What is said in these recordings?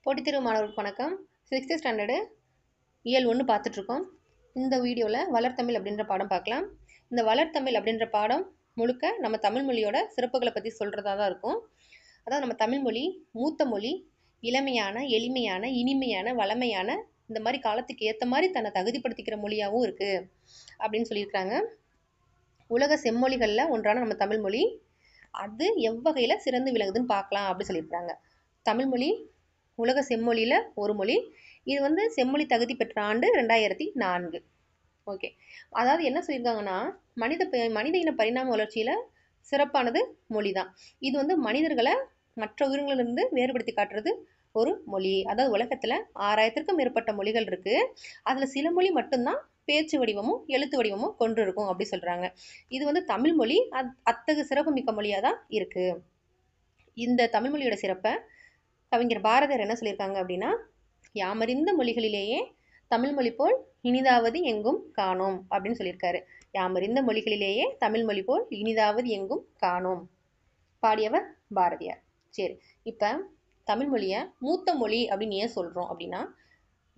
போட்டித் தேர்வு மாணவர்களுக்கு வணக்கம். 6th ஸ்டாண்டர்டு இயல் 1 பார்த்துட்ருக்கோம். இந்த வீடியோவில் வளர்த்தமிழ் அப்படின்ற பாடம் பார்க்கலாம். இந்த வளர்த்தமிழ் அப்படின்ற பாடம் முழுக்க நம்ம தமிழ் மொழியோட சிறப்புகளை பற்றி சொல்கிறதா தான் இருக்கும். அதாவது நம்ம தமிழ் மொழி மூத்த மொழி, இளமையான, எளிமையான, இனிமையான, வளமையான, இந்த மாதிரி காலத்துக்கு ஏற்ற மாதிரி தன்னை தகுதிப்படுத்திக்கிற மொழியாகவும் இருக்குது அப்படின்னு சொல்லியிருக்கிறாங்க. உலக செம்மொழிகளில் ஒன்றான நம்ம தமிழ் மொழி அது எவ்வகையில் சிறந்து விளங்குதுன்னு பார்க்கலாம் அப்படின்னு சொல்லியிருக்கிறாங்க. தமிழ்மொழி உலக செம்மொழியில் ஒரு மொழி. இது செம்மொழி தகுதி பெற்ற ஆண்டு 2004. ஓகே, அதாவது என்ன சொல்லியிருக்காங்கன்னா, மனித இன பரிணாம வளர்ச்சியில் சிறப்பானது மொழி தான். இது மனிதர்களை மற்ற உயிரினங்களிலிருந்து வேறுபடுத்தி காட்டுறது ஒரு மொழி. அதாவது உலகத்தில் 6000க்கும் மேற்பட்ட மொழிகள் இருக்குது. அதில் சில மொழி மட்டும்தான் பேச்சு வடிவமும் எழுத்து வடிவமும் கொண்டு இருக்கும் அப்படி சொல்கிறாங்க. இது தமிழ் மொழி அத்தகு சிறப்பு மிக்க மொழியாக தான் இருக்குது. இந்த தமிழ் மொழியோட சிறப்பை கவிஞர் பாரதியார் என்ன சொல்லியிருக்காங்க அப்படின்னா, யாமறிந்த மொழிகளிலேயே தமிழ் மொழி போல் இனிதாவது எங்கும் காணோம் அப்படின்னு சொல்லியிருக்காரு. யாமறிந்த மொழிகளிலேயே தமிழ் மொழி போல் இனிதாவது எங்கும் காணோம். பாடியவர் பாரதியார். சரி, இப்போ தமிழ் மொழியை மூத்த மொழி அப்படின்னு ஏன் சொல்கிறோம் அப்படின்னா,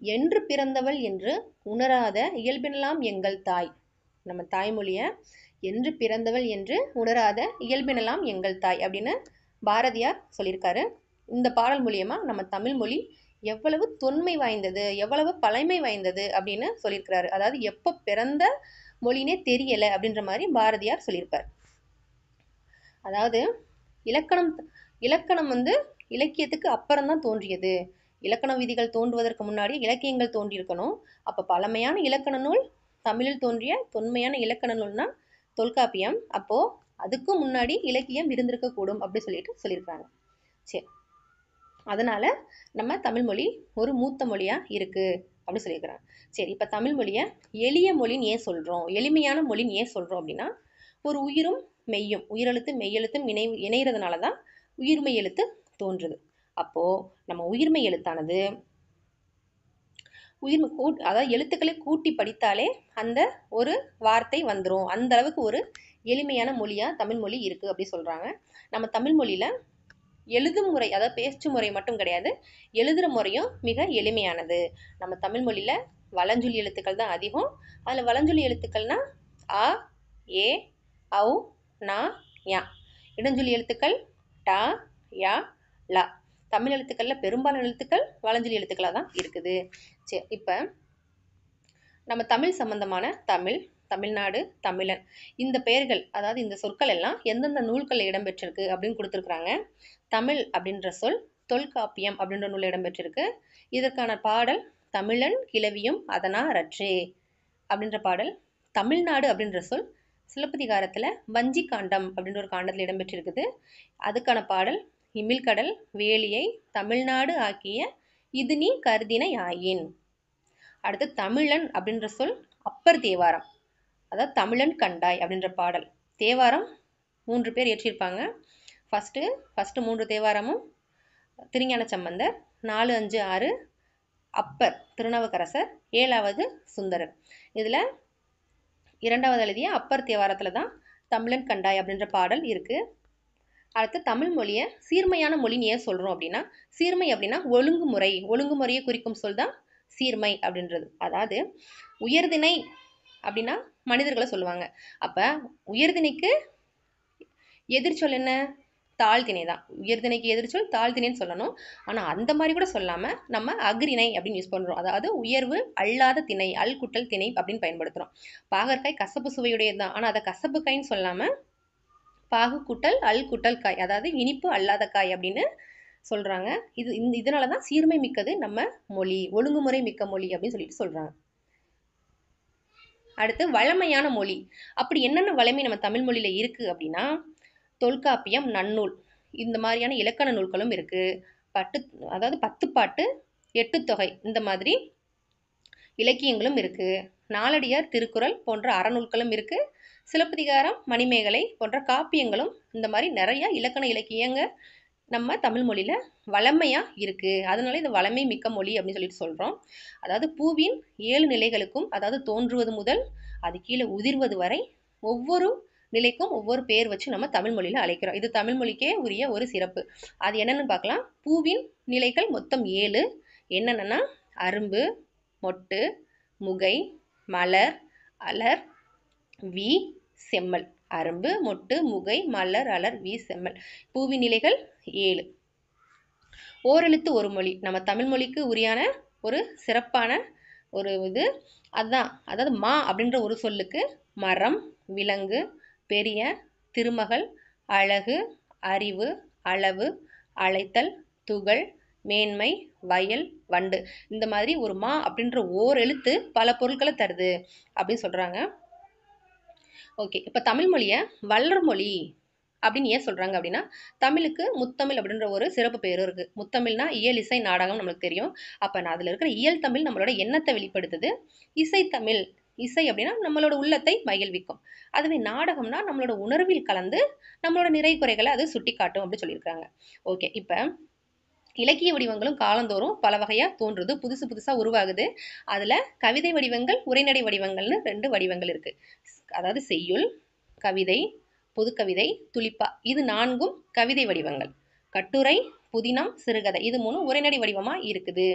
என்று பிறந்தவள் என்று உணராத இயல்பினலாம் எங்கள் தாய். நம்ம தாய்மொழியை என்று பிறந்தவள் என்று உணராத இயல்பினலாம் எங்கள் தாய் அப்படின்னு பாரதியார் சொல்லியிருக்காரு. இந்த பாடல் மூலியமா நம்ம தமிழ் மொழி எவ்வளவு தொன்மை வாய்ந்தது, எவ்வளவு பழமை வாய்ந்தது அப்படின்னு சொல்லியிருக்கிறாரு. அதாவது எப்போ பிறந்த மொழினே தெரியலை அப்படின்ற மாதிரி பாரதியார் சொல்லியிருப்பார். அதாவது இலக்கணம் இலக்கியத்துக்கு அப்புறம் தான் தோன்றியது. இலக்கண விதிகள் தோன்றுவதற்கு முன்னாடி இலக்கியங்கள் தோன்றியிருக்கணும். அப்போ பழமையான இலக்கண நூல் தமிழில் தோன்றிய தொன்மையான இலக்கண நூல்னா தொல்காப்பியம். அப்போ அதுக்கும் முன்னாடி இலக்கியம் இருந்திருக்கக்கூடும் அப்படி சொல்லியிருக்காங்க. சரி, அதனால நம்ம தமிழ் மொழி ஒரு மூத்த மொழியா இருக்கு அப்படின்னு சொல்லியிருக்கிறாங்க. சரி, இப்போ தமிழ் மொழியை எளிய மொழின்னு ஏன் சொல்றோம், எளிமையான மொழின்னு ஏன் சொல்றோம் அப்படின்னா, ஒரு உயிரும் மெய்யும், உயிரெழுத்து மெய்யெழுத்தும் இணைகிறதுனால தான் உயிர்மெய் எழுத்து தோன்றுது. அப்போ நம்ம உயிர்மெய் எழுத்தானது அதாவது எழுத்துக்களை கூட்டி படித்தாலே அந்த ஒரு வார்த்தை வந்துடும். அந்த அளவுக்கு ஒரு எளிமையான மொழியா தமிழ் மொழி இருக்கு அப்படி சொல்றாங்க. நம்ம தமிழ் மொழியில எழுதும் முறை, அதாவது பேச்சு முறை மட்டும் கிடையாது, எழுதுகிற முறையும் மிக எளிமையானது. நம்ம தமிழ் மொழியில் வலஞ்சொலி எழுத்துக்கள் தான் அதிகம். அதில் வலஞ்சொலி எழுத்துக்கள்னா அ, ஏ, ஔ, நா, ஞா. இடஞ்சொலி எழுத்துக்கள் ட, ய, ல. தமிழ் எழுத்துக்களில் பெரும்பாலான எழுத்துக்கள் வலஞ்சொலி எழுத்துக்களாக தான் இருக்குது. சரி, இப்போ நம்ம தமிழ் சம்பந்தமான தமிழ், தமிழ்நாடு, தமிழன் இந்த பெயர்கள், அதாவது இந்த சொற்கள் எல்லாம் எந்தெந்த நூல்களில் இடம்பெற்றிருக்கு அப்படின்னு கொடுத்துருக்குறாங்க. தமிழ் அப்படின்ற சொல் தொல்காப்பியம் அப்படின்ற நூல் இடம்பெற்றிருக்கு. இதற்கான பாடல் தமிழன் கிளவியும் அதனாரற்றே அப்படின்ற பாடல். தமிழ்நாடு அப்படின்ற சொல் சிலப்பதிகாரத்தில் வஞ்சி காண்டம் அப்படின்ற ஒரு காண்டத்தில் இடம்பெற்றிருக்குது. அதுக்கான பாடல் இமிழ்கடல் வேலியை தமிழ்நாடு ஆக்கிய இது நீ கருதினை ஆயின். அடுத்து தமிழன் அப்படின்ற சொல் அப்பர் தேவாரம், அதாவது தமிழன் கண்டாய் அப்படின்ற பாடல். தேவாரம் 3 பேர் இயற்றியிருப்பாங்க. ஃபஸ்ட்டு 3 தேவாரமும் திருஞான சம்பந்தர், 4, 5, 6 அப்பர் திருநாவுக்கரசர், 7வது சுந்தரர். இதில் 2வது எழுதிய அப்பர் தேவாரத்தில் தான் தமிழன் கண்டாய் அப்படின்ற பாடல் இருக்குது. அடுத்து தமிழ் மொழியை சீர்மையான மொழின்னு ஏன் சொல்கிறோம் அப்படின்னா, சீர்மை அப்படின்னா ஒழுங்குமுறையை குறிக்கும் சொல் தான் சீர்மை அப்படின்றது. அதாவது உயர்திணை அப்படின்னா மனிதர்களை சொல்லுவாங்க. அப்போ உயர்திணைக்கு எதிர்ச்சொல் என்ன? தாழ்திணை தான். உயர்திணைக்கு எதிர்ச்சொல் தாழ்திணைன்னு சொல்லணும். ஆனால் அந்த மாதிரி கூட சொல்லாமல் நம்ம அஃறிணை அப்படின்னு யூஸ் பண்ணுறோம். அதாவது உயர்வு அல்லாத திணை, அல் குட்டல் திணை அப்படின்னு பயன்படுத்துகிறோம். பாகற்காய் கசப்பு சுவையுடையது தான், ஆனால் அதை கசப்பு காய்ன்னு சொல்லாமல் பாகு குட்டல் அல் குட்டல் காய், அதாவது இனிப்பு அல்லாத காய் அப்படின்னு சொல்கிறாங்க. இதனால தான் சீர்மை மிக்கது நம்ம மொழி, ஒழுங்குமுறை மிக்க மொழி அப்படின்னு சொல்லிட்டு சொல்கிறாங்க. அடுத்து வளமையான மொழி. அப்படி என்னென்ன வளமை நம்ம தமிழ் மொழியில் இருக்குது அப்படின்னா, தொல்காப்பியம், நன்னூல் இந்த மாதிரியான இலக்கண நூல்களும் இருக்குது. அதாவது 10 பாட்டு, 8 தொகை இந்த மாதிரி இலக்கியங்களும் இருக்குது. நாலடியார், திருக்குறள் போன்ற அறநூல்களும் இருக்குது. சிலப்பதிகாரம், மணிமேகலை போன்ற காப்பியங்களும் இந்த மாதிரி நிறைய இலக்கண இலக்கியங்க நம்ம தமிழ் மொழியில் வளமையாக இருக்குது. அதனால இது வளமை மிக்க மொழி அப்படின்னு சொல்லிட்டு சொல்கிறோம். அதாவது பூவின் 7 நிலைகளுக்கும், அதாவது தோன்றுவது முதல் அது கீழே உதிர்வது வரை ஒவ்வொரு நிலைக்கும் ஒவ்வொரு பேர் வச்சு நம்ம தமிழ் மொழியில் அழைக்கிறோம். இது தமிழ் மொழிக்கே உரிய ஒரு சிறப்பு. அது என்னென்னு பார்க்கலாம். பூவின் நிலைகள் மொத்தம் 7. என்னென்னா அரும்பு, மொட்டு, முகை, மலர், அலர், வி, செம்மல். அரும்பு, மொட்டு, முகை, மலர், அலர், வி, செம்மல். பூவின் நிலைகள் 7. ஓரெழுத்து ஒரு மொழி நம்ம தமிழ் மொழிக்கு உரியான ஒரு சிறப்பான ஒரு இது. அதாவது மா அப்படின்ற ஒரு சொல்லுக்கு மரம், விலங்கு, பெரிய, திருமகள், அழகு, அறிவு, அளவு, அழைத்தல், துகள், மேன்மை, வயல், வண்டு. இந்த மாதிரி ஒரு மா அப்படின்ற ஓரெழுத்து பல பொருட்களை தருது அப்படின்னு சொல்றாங்க. ஓகே, இப்போ தமிழ் மொழியை வளர் மொழி அப்படின்னு ஏன் சொல்றாங்க அப்படின்னா, தமிழுக்கு முத்தமிழ் அப்படின்ற ஒரு சிறப்பு பேரும் இருக்கு. முத்தமிழ்னா இயல், இசை, நாடகம் நம்மளுக்கு தெரியும். அப்ப அதுல இருக்கிற இயல் தமிழ் நம்மளோட எண்ணத்தை வெளிப்படுத்துது. இசை தமிழ், இசை அப்படின்னா நம்மளோட உள்ளத்தை மகிழ்விக்கும். அதுவே நாடகம்னா நம்மளோட உணர்வில் கலந்து நம்மளோட நிறை குறைகளை அது சுட்டி காட்டும் அப்படின்னு சொல்லியிருக்காங்க. ஓகே, இப்ப இலக்கிய வடிவங்களும் காலந்தோறும் பல வகையா தோன்றுது, புதுசு புதுசா உருவாகுது. அதுல கவிதை வடிவங்கள், உரைநடை வடிவங்கள்னு 2 வடிவங்கள் இருக்கு. அதாவது செய்யுள், கவிதை, புதுக்கவிதை, துளிப்பா. இது 4ம் கவிதை வடிவங்கள். கட்டுரை, புதினம், சிறுகதை இது 3 உரைநடை வடிவமா இருக்குது.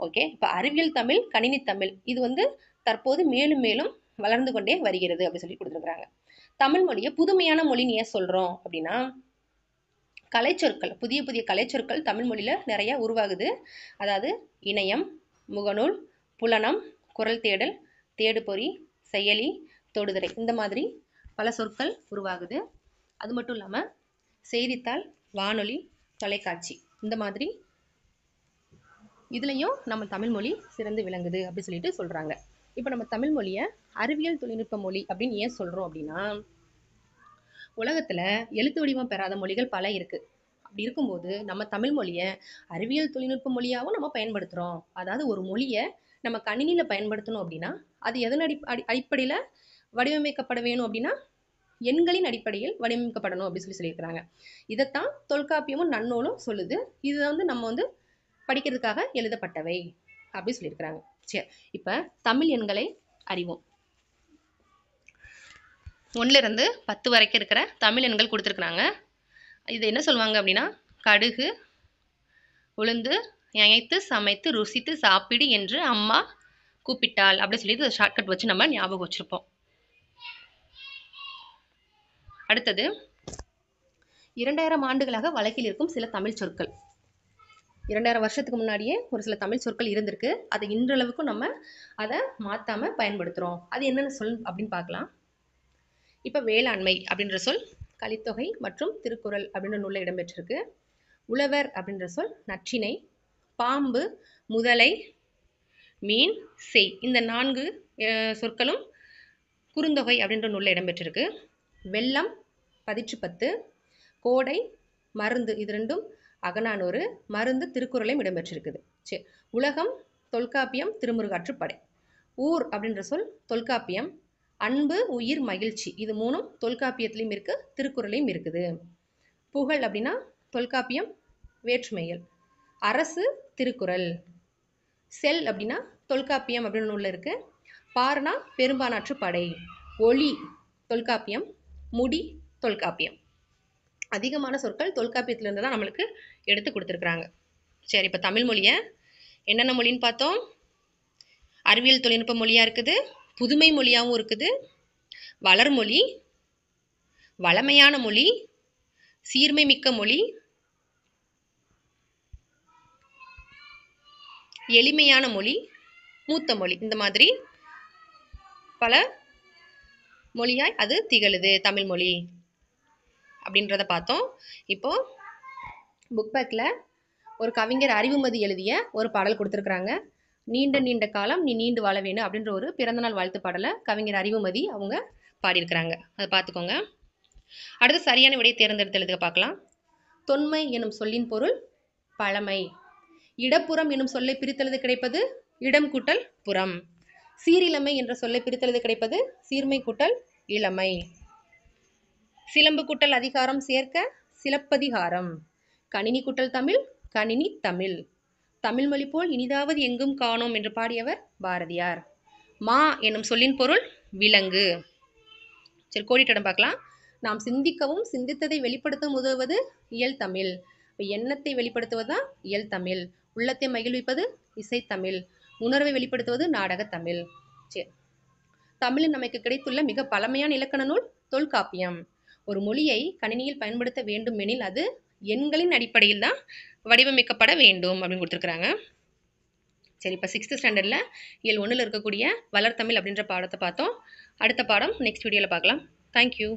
ஓகே, இப்ப அறிவியல் தமிழ், கணினி தமிழ் இது தற்போது மேலும் மேலும் வளர்ந்து கொண்டே வருகிறது அப்படி சொல்லி கொடுத்துருக்காங்க. தமிழ் மொழியை புதுமையான மொழின்னு ஏன் சொல்றோம் அப்படின்னா, கலைச்சொற்கள், புதிய புதிய கலைச்சொற்கள் தமிழ் மொழியில நிறைய உருவாகுது. அதாவது இணையம், முகநூல், புலனம், குரல் தேடல், தேடுபொறி, செயலி, தொடுதிரை இந்த மாதிரி பல சொற்கள் உருவாகுது. அது மட்டும் இல்லாம செய்தித்தாள், வானொலி, தொலைக்காட்சி இந்த மாதிரி இதுலயும் நம்ம தமிழ் மொழி சிறந்து விளங்குது அப்படி சொல்லிட்டு சொல்றாங்க. இப்ப நம்ம தமிழ் மொழியை அறிவியல் தொழில்நுட்ப மொழி அப்படின்னு ஏன் சொல்றோம் அப்படின்னா, உலகத்துல எழுத்து வடிவம் பெறாத மொழிகள் பல இருக்கு. அப்படி இருக்கும்போது நம்ம தமிழ் மொழியை அறிவியல் தொழில்நுட்ப மொழியாகவும் நம்ம பயன்படுத்துறோம். அதாவது ஒரு மொழியை நம்ம கணினியில பயன்படுத்தணும் அப்படின்னா அது எதன் அடிப்படையில வடிவமைக்கப்பட வேணும் அப்படின்னா எண்களின் அடிப்படையில் வடிவமைக்கப்படணும் அப்படின்னு சொல்லியிருக்கிறாங்க. இதைத்தான் தொல்காப்பியமும் நன்னூலும் சொல்லுது. இது நம்ம படிக்கிறதுக்காக எழுதப்பட்டவை அப்படி சொல்லியிருக்கிறாங்க. சரி, இப்ப தமிழ் எண்களை அறிவோம். 1 இருந்து 10 வரைக்கும் இருக்கிற தமிழ் எண்கள் கொடுத்துருக்குறாங்க. இது என்ன சொல்லுவாங்க அப்படின்னா, கடுகு, உளுந்து, இணைத்து சமைத்து ருசித்து சாப்பிடு என்று அம்மா கூப்பிட்டாள் அப்படி சொல்லி ஷார்ட்கட் வச்சு நம்ம ஞாபகம் வச்சிருப்போம். அடுத்தது 2000 ஆண்டுகளாக வழக்கில் இருக்கும் சில தமிழ் சொற்கள். 2000 வருஷத்துக்கு முன்னாடியே ஒரு சில தமிழ் சொற்கள் இருந்திருக்கு. அதை இன்றளவுக்கும் நம்ம அதை மாத்தாம பயன்படுத்துறோம். அது என்னென்ன சொல் அப்படின்னு பார்க்கலாம். இப்ப வேளாண்மை அப்படின்ற சொல் கலித்தொகை மற்றும் திருக்குறள் அப்படின்ற நூல்ல இடம்பெற்றிருக்கு. உழவர் அப்படின்ற சொல் நற்றிணை. பாம்பு, முதலை, மீன், செய் இந்த 4 சொற்களும் குறுந்தொகை அப்படின்ற நூல்ல இடம்பெற்றிருக்கு. வெள்ளம் 10 கோடை, மருந்து இது 2ம் அகநானூறு, மருந்து திருக்குறளையும் இடம்பெற்றிருக்குது. சரி, உலகம் தொல்காப்பியம், திருமுருகாற்றுப்படை. ஊர் அப்படின்ற சொல் தொல்காப்பியம். அன்பு, உயிர், மகிழ்ச்சி இது 3ம் தொல்காப்பியத்திலையும் இருக்கு, திருக்குறளையும் இருக்குது. புகழ் அப்படின்னா தொல்காப்பியம், வேற்றுமையல். அரசு திருக்குறள். செல் அப்படின்னா தொல்காப்பியம் அப்படின்னு நூல்ல இருக்கு. பார்னா பெரும்பானாற்றுப்படை. ஒளி தொல்காப்பியம், முடி தொல்காப்பியம். அதிகமான சொற்கள் தொல்காப்பியத்திலிருந்து தான் நம்மளுக்கு எடுத்து கொடுத்துருக்குறாங்க. சரி, இப்போ தமிழ் மொழியை என்னென்ன மொழின்னு பார்த்தோம். அறிவியல் தொழில்நுட்ப மொழியா இருக்குது, புதுமை மொழியாகவும் இருக்குது, வளர்மொழி, வளமையான மொழி, சீர்மை மிக்க மொழி, எளிமையான மொழி, மூத்த மொழி இந்த மாதிரி பல மொழியாய் அது திகழுது தமிழ் மொழி அப்படின்றத பார்த்தோம். இப்போ புக் பேக்கில் ஒரு கவிஞர் அறிவுமதி எழுதிய ஒரு பாடல் கொடுத்துருக்குறாங்க. நீண்ட நீண்ட காலம் நீ நீண்டு வாழ வேணும் அப்படின்ற ஒரு பிறந்தநாள் வாழ்த்து பாடலை கவிஞர் அறிவுமதி அவங்க பாடியிருக்கிறாங்க. அதை பார்த்துக்கோங்க. அடுத்து சரியான விடையை தேர்ந்தெடுத்து எழுதுக பார்க்கலாம். தொன்மை எனும் சொல்லின் பொருள் பழமை. இடப்புறம் எனும் சொல்லை பிரித்தெழுத கிடைப்பது இடம் கூட்டல் புறம். சீரிழமை என்ற சொல்லை பிரித்தெழுத கிடைப்பது சீர்மை கூட்டல் இளமை. சிலம்பு கூட்டல் அதிகாரம் சேர்க்க சிலப்பதிகாரம். கணினி கூட்டல் தமிழ் கணினி தமிழ். தமிழ் மொழி போல் இனிதாவது எங்கும் காணோம் என்று பாடியவர் பாரதியார். மா எனும் சொல்லின் பொருள் விலங்கு. சரி, கோடிட்டிடம் பார்க்கலாம். நாம் சிந்திக்கவும் சிந்தித்ததை வெளிப்படுத்த உதவுவது இயல் தமிழ். எண்ணத்தை வெளிப்படுத்துவது தான் இயல் தமிழ். உள்ளத்தை மகிழ்விப்பது இசைத்தமிழ். உணர்வை வெளிப்படுத்துவது நாடகத் தமிழ். சரி, தமிழில் நமக்கு கிடைத்துள்ள மிக பழமையான இலக்கண நூல் தொல்காப்பியம். ஒரு மொழியை கணினியில் பயன்படுத்த வேண்டும் எனில் அது எண்களின் அடிப்படையில் தான் வடிவமைக்கப்பட வேண்டும் அப்படின்னு கொடுத்துருக்குறாங்க. சரி, இப்போ 6th ஸ்டாண்டர்டில் இயல் 1ல் இருக்கக்கூடிய வளர்தமிழ் அப்படின்ற பாடத்தை பார்த்தோம். அடுத்த பாடம் நெக்ஸ்ட் வீடியோவில் பார்க்கலாம். தேங்க்யூ.